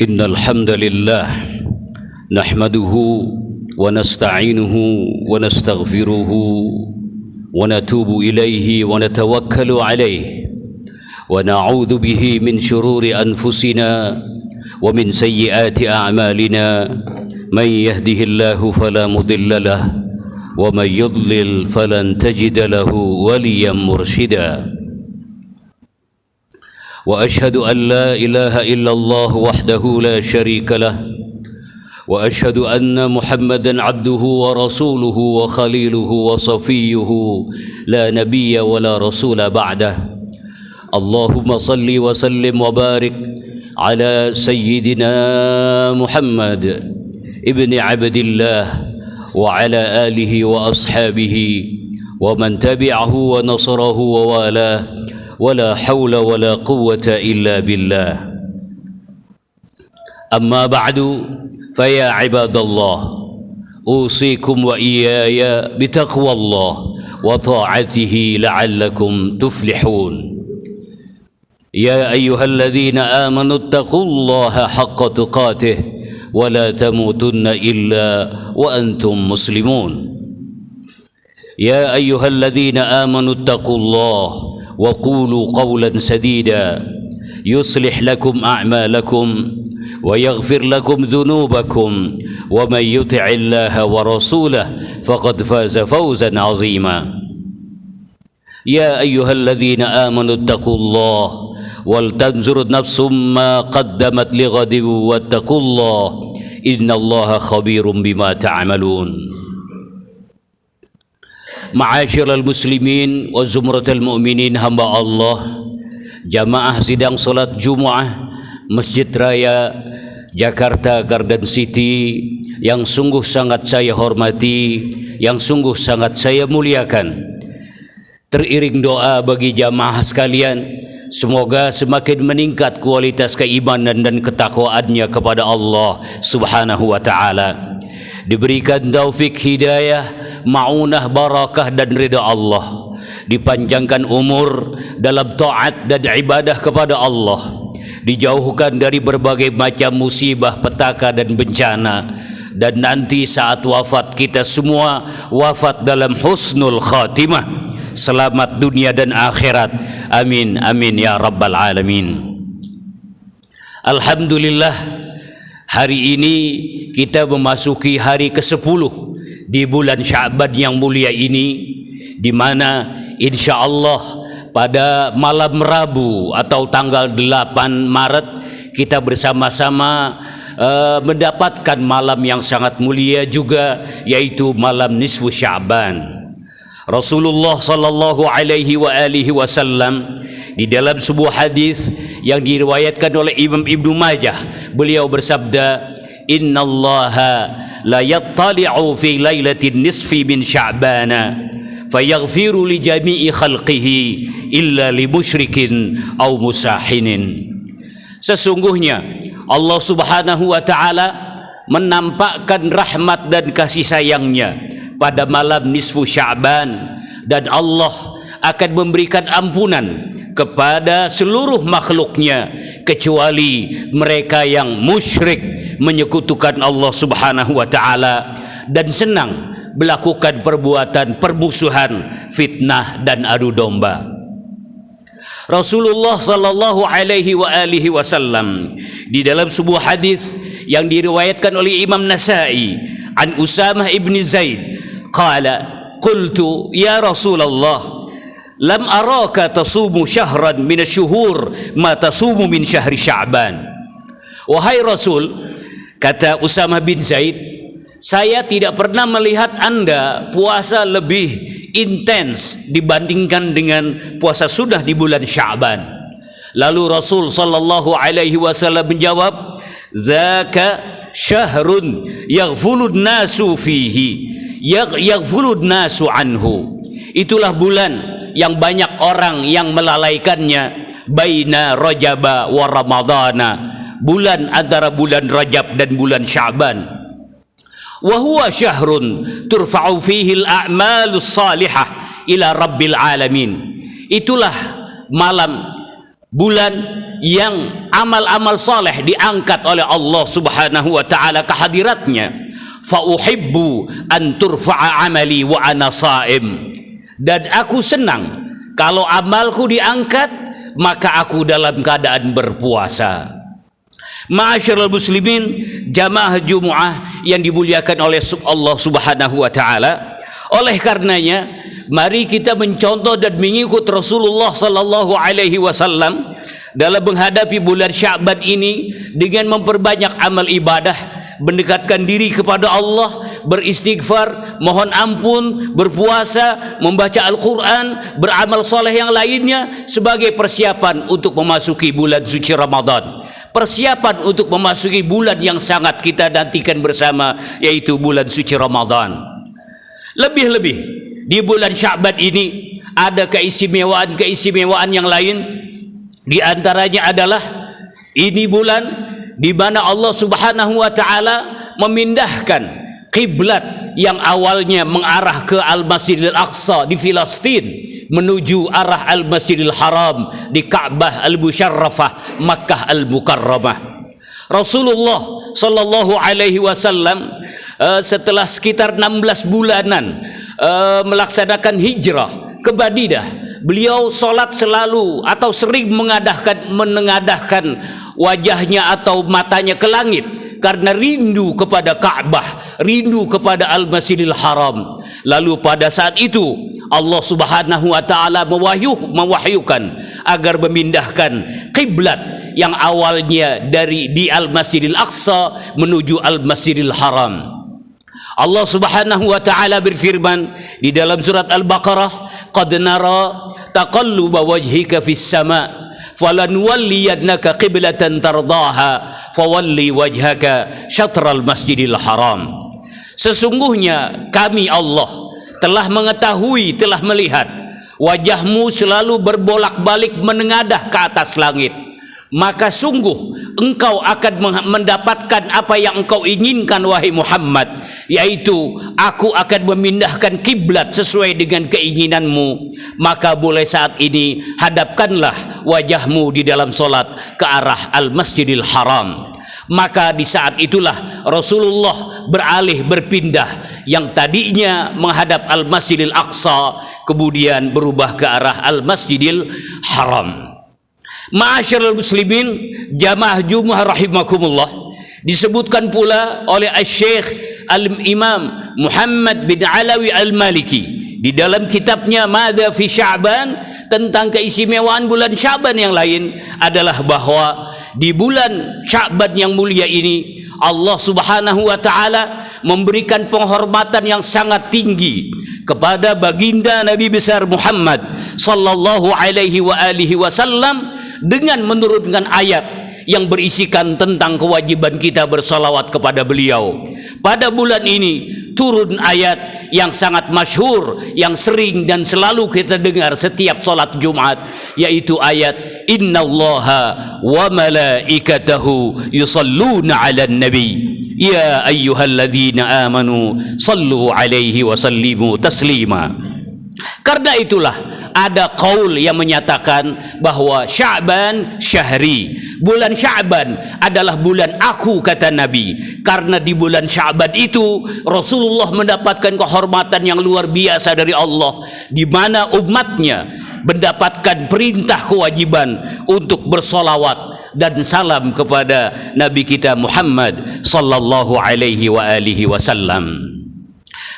إن الحمد لله نحمده ونستعينه ونستغفره ونتوب إليه ونتوكل عليه ونعوذ به من شرور أنفسنا ومن سيئات أعمالنا من يهده الله فلا مضل له ومن يضلل فلن تجد له وليا مرشدا وأشهد أن لا إله إلا الله وحده لا شريك له وأشهد أن محمدا عبده ورسوله وخليله وصفيه لا نبي ولا رسول بعده اللهم صل وسلم وبارك على سيدنا محمد ابن عبد الله وعلى آله وأصحابه ومن تبعه ونصره ووالاه ولا حول ولا قوة إلا بالله أما بعد فيا عباد الله أوصيكم وإياي بتقوى الله وطاعته لعلكم تفلحون يا أيها الذين آمنوا اتقوا الله حق تقاته ولا تموتن إلا وأنتم مسلمون يا أيها الذين آمنوا اتقوا الله وقولوا قولا سديدا يصلح لكم أعمالكم ويغفر لكم ذنوبكم ومن يطع الله ورسوله فقد فاز فوزا عظيما يا أيها الذين آمنوا اتقوا الله ولتنظر نفس ما قدمت لغد واتقوا الله إن الله خبير بما تعملون Ma'asyiral muslimin wa zumratal mu'minin hamba Allah, jamaah sidang salat Jumat Masjid Raya Jakarta Garden City yang sungguh sangat saya hormati, yang sungguh sangat saya muliakan. Teriring doa bagi jamaah sekalian, semoga semakin meningkat kualitas keimanan dan ketakwaannya kepada Allah Subhanahu wa taala. Diberikan taufik hidayah, maunah, barakah dan ridha Allah, dipanjangkan umur dalam taat dan ibadah kepada Allah, dijauhkan dari berbagai macam musibah, petaka dan bencana, dan nanti saat wafat kita semua wafat dalam husnul khatimah, selamat dunia dan akhirat. Amin amin ya rabbal alamin. Alhamdulillah, hari ini kita memasuki hari ke-10 di bulan Sya'ban yang mulia ini, di mana insyaallah pada malam Rabu atau tanggal 8 Maret kita bersama-sama mendapatkan malam yang sangat mulia juga, yaitu malam nisfu Sya'ban. Rasulullah sallallahu alaihi wasallam di dalam sebuah hadis yang diriwayatkan oleh Imam Ibnu Majah, beliau bersabda, innallaha la yattali'u fi lailatin nisfi min sya'bana fayaghfiru li jami'i khalqihi illa li musyrikin aw musahinin. Sesungguhnya Allah Subhanahu wa taala menampakkan rahmat dan kasih sayangnya pada malam nisfu Sya'ban, dan Allah akan memberikan ampunan kepada seluruh makhluknya kecuali mereka yang musyrik, menyekutukan Allah Subhanahu wa taala dan senang melakukan perbuatan permusuhan, fitnah dan adu domba. Rasulullah sallallahu alaihi wasallam di dalam sebuah hadis yang diriwayatkan oleh Imam Nasa'i an Usamah ibn Zaid qala qultu ya Rasulullah lam araka tasumu syahran min asyuhur ma tasumu min syahri Sya'ban. Wahai Rasul, kata Usamah bin Zaid, saya tidak pernah melihat Anda puasa lebih intens dibandingkan dengan puasa sudah di bulan Sya'ban. Lalu Rasul sallallahu alaihi wasallam menjawab, dzaka syahrun yaghfulun nasu fihi yaghfulun nasu anhu. Itulah bulan yang banyak orang yang melalaikannya, baina Rajaba wa Ramadana, bulan antara bulan Rajab dan bulan Sya'ban. Wa huwa syahrun turfa'u fihi al-a'malus salihah ila rabbil alamin. Itulah malam bulan yang amal-amal soleh diangkat oleh Allah Subhanahu wa taala ke hadiratnya. Fa uhibbu an turfa'a amali wa ana shaim. Dan aku senang kalau amalku diangkat, maka aku dalam keadaan berpuasa. Ma'asyiral muslimin, jamaah Jumat yang dimuliakan oleh Allah Subhanahu wa taala. Oleh karenanya, mari kita mencontoh dan mengikut Rasulullah sallallahu alaihi wasallam dalam menghadapi bulan Sya'ban ini dengan memperbanyak amal ibadah, mendekatkan diri kepada Allah, beristighfar, mohon ampun, berpuasa, membaca Al-Quran, beramal soleh yang lainnya sebagai persiapan untuk memasuki bulan suci Ramadan, persiapan untuk memasuki bulan yang sangat kita nantikan bersama, yaitu bulan suci Ramadan. Lebih-lebih di bulan Sya'ban ini ada keistimewaan-keistimewaan yang lain. Di antaranya adalah ini bulan di mana Allah Subhanahu wa taala memindahkan kiblat yang awalnya mengarah ke Al-Masjidil Aqsa di Filistin menuju arah Al-Masjidil Haram di Ka'bah Al-Musyarrafah Makkah Al-Mukarramah. Rasulullah sallallahu alaihi wasallam setelah sekitar 16 bulanan melaksanakan hijrah ke Madinah, beliau solat selalu atau sering menengadahkan wajahnya atau matanya ke langit karena rindu kepada Ka'bah, rindu kepada Al-Masjidil Haram. Lalu pada saat itu Allah Subhanahu wa taala mewahyukan agar memindahkan kiblat yang awalnya di Al-Masjidil Aqsa menuju Al-Masjidil Haram. Allah Subhanahu wa taala berfirman di dalam surat Al-Baqarah, qad nara taqalluba wajhika fis sama' falanuwalliyannaka qiblatan tardaha fawalli wajhaka syatral masjidil haram. Sesungguhnya kami Allah telah mengetahui, telah melihat wajahmu selalu berbolak-balik menengadah ke atas langit, maka sungguh engkau akan mendapatkan apa yang engkau inginkan wahai Muhammad, yaitu aku akan memindahkan kiblat sesuai dengan keinginanmu. Maka mulai saat ini hadapkanlah wajahmu di dalam solat ke arah Al-Masjidil Haram. Maka di saat itulah Rasulullah berpindah, yang tadinya menghadap Al-Masjidil Aqsa kemudian berubah ke arah Al-Masjidil Haram. Ma'asyiral muslimin, jamaah Jumat rahimakumullah, disebutkan pula oleh Syekh Al-Imam Muhammad bin Alawi Al-Maliki di dalam kitabnya Madza fi Sya'ban tentang keistimewaan bulan Sya'ban yang lain adalah bahwa di bulan Sya'ban yang mulia ini Allah Subhanahu wa taala memberikan penghormatan yang sangat tinggi kepada baginda Nabi besar Muhammad sallallahu alaihi wasallam dengan menurunkan ayat yang berisikan tentang kewajiban kita bersalawat kepada beliau. Pada bulan ini turun ayat yang sangat masyhur, yang sering dan selalu kita dengar setiap salat Jumat, yaitu ayat innallaha wa malaikatahu yusalluna 'alan nabi ya ayyuhalladzina amanu sallu 'alaihi wa sallimu taslima. Karena itulah ada qaul yang menyatakan bahwa Sya'ban syahri, bulan Sya'ban adalah bulan aku, kata Nabi, karena di bulan Sya'ban itu Rasulullah mendapatkan kehormatan yang luar biasa dari Allah, di mana umatnya mendapatkan perintah kewajiban untuk bersolawat dan salam kepada Nabi kita Muhammad sallallahu alaihi wasallam.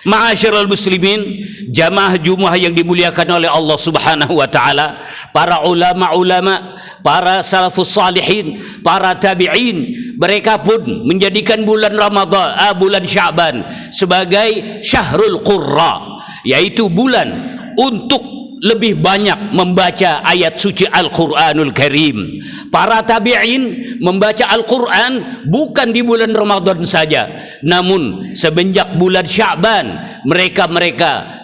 Ma'asyiral muslimin, jamaah Jumat yang dimuliakan oleh Allah Subhanahu wa taala, para ulama-ulama, para salafus salihin, para tabi'in, mereka pun menjadikan bulan Ramadan, bulan Sya'ban sebagai syahrul qurra, yaitu bulan untuk lebih banyak membaca ayat suci Al-Quranul Karim. Para tabi'in membaca Al-Quran bukan di bulan Ramadan saja, namun semenjak bulan Sya'ban mereka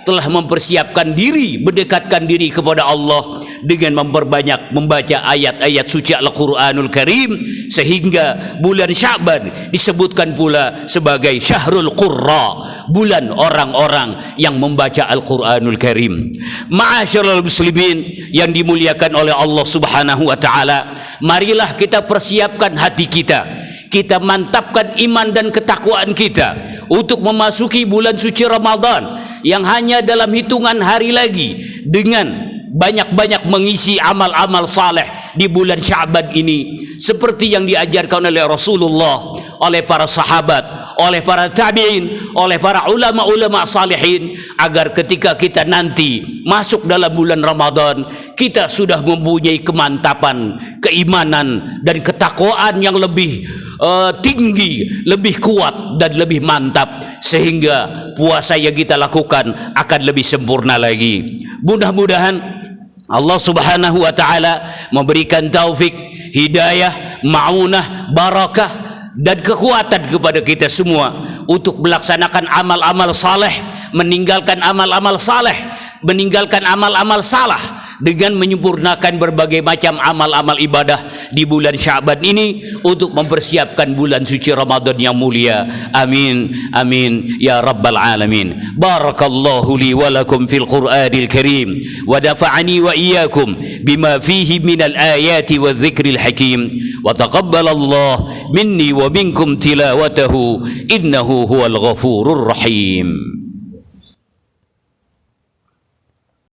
telah mempersiapkan diri, mendekatkan diri kepada Allah dengan memperbanyak membaca ayat-ayat suci Al-Quranul Karim, sehingga bulan Sya'ban disebutkan pula sebagai Syahrul Qurra, bulan orang-orang yang membaca Al-Quranul Karim. Ma'asyiral muslimin yang dimuliakan oleh Allah Subhanahu wa taala, marilah kita persiapkan hati kita mantapkan iman dan ketakwaan kita untuk memasuki bulan suci Ramadan yang hanya dalam hitungan hari lagi, dengan banyak-banyak mengisi amal-amal saleh di bulan Sya'ban ini, seperti yang diajarkan oleh Rasulullah, oleh para sahabat, oleh para tabi'in, oleh para ulama-ulama salihin, agar ketika kita nanti masuk dalam bulan Ramadan, kita sudah mempunyai kemantapan keimanan dan ketakwaan yang lebih tinggi, lebih kuat dan lebih mantap, sehingga puasa yang kita lakukan akan lebih sempurna lagi. Mudah-mudahan Allah Subhanahu wa taala memberikan taufik, hidayah, ma'unah, barakah dan kekuatan kepada kita semua untuk melaksanakan amal-amal saleh, meninggalkan amal-amal saleh, meninggalkan amal-amal salah, dengan menyempurnakan berbagai macam amal-amal ibadah di bulan Sya'ban ini untuk mempersiapkan bulan suci Ramadan yang mulia. Amin amin ya rabbal alamin. Barakallahu li wa lakum fil Qur'anil Karim wa dafa'ani wa iyyakum bima fihi minal ayati wa dzikril hakim wa taqabbalallahu minni wa minkum tilawatahu innahu huwal ghafurur rahim.